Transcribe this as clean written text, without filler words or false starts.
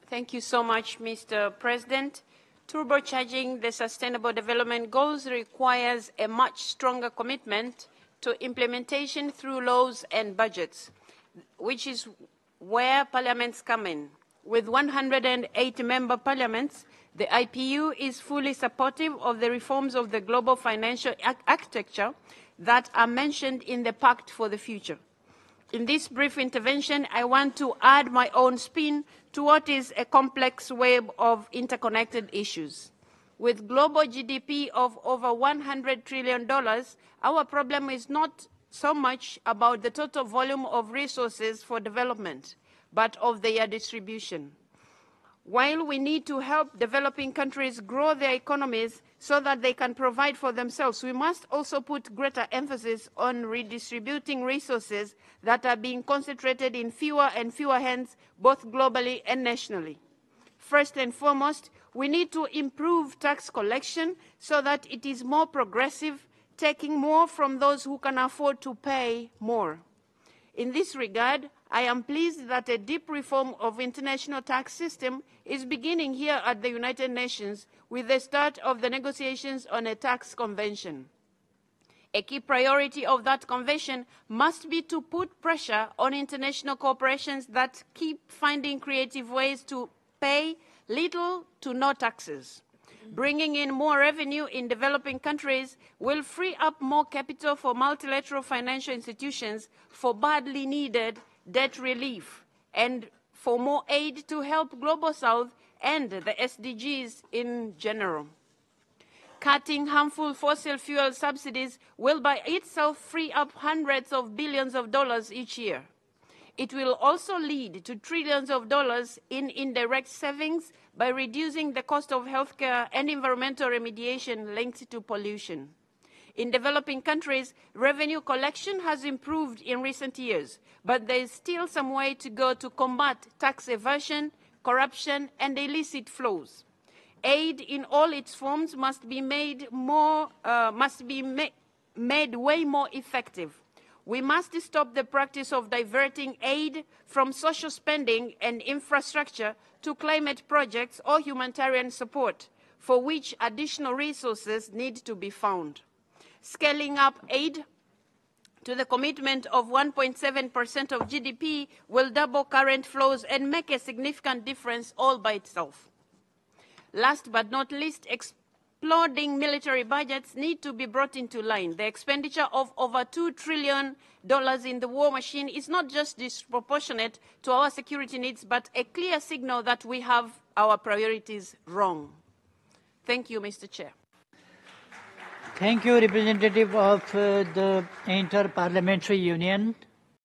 Thank you so much, Mr. President. Turbocharging the Sustainable Development Goals requires a much stronger commitment to implementation through laws and budgets, which is where parliaments come in. With 180 member parliaments, the IPU is fully supportive of the reforms of the global financial architecture that are mentioned in the Pact for the Future. In this brief intervention, I want to add my own spin to what is a complex web of interconnected issues. With global GDP of over $100 trillion, our problem is not so much about the total volume of resources for development, but of their distribution. While we need to help developing countries grow their economies so that they can provide for themselves, we must also put greater emphasis on redistributing resources that are being concentrated in fewer and fewer hands, both globally and nationally. First and foremost, we need to improve tax collection so that it is more progressive, taking more from those who can afford to pay more. In this regard, I am pleased that a deep reform of international tax system is beginning here at the United Nations with the start of the negotiations on a tax convention. A key priority of that convention must be to put pressure on international corporations that keep finding creative ways to pay little to no taxes. Bringing in more revenue in developing countries will free up more capital for multilateral financial institutions for badly needed debt relief and for more aid to help Global South and the SDGs in general. Cutting harmful fossil fuel subsidies will by itself free up hundreds of billions of dollars each year. It will also lead to trillions of dollars in indirect savings by reducing the cost of healthcare and environmental remediation linked to pollution. In developing countries, revenue collection has improved in recent years, but there is still some way to go to combat tax evasion, corruption, and illicit flows. Aid in all its forms must be made way more effective. We must stop the practice of diverting aid from social spending and infrastructure to climate projects or humanitarian support, for which additional resources need to be found. Scaling up aid to the commitment of 1.7% of GDP will double current flows and make a significant difference all by itself. Last but not least, exploding military budgets need to be brought into line. The expenditure of over $2 trillion in the war machine is not just disproportionate to our security needs, but a clear signal that we have our priorities wrong. Thank you, Mr. Chair. Thank you, representative of the Inter-Parliamentary Union.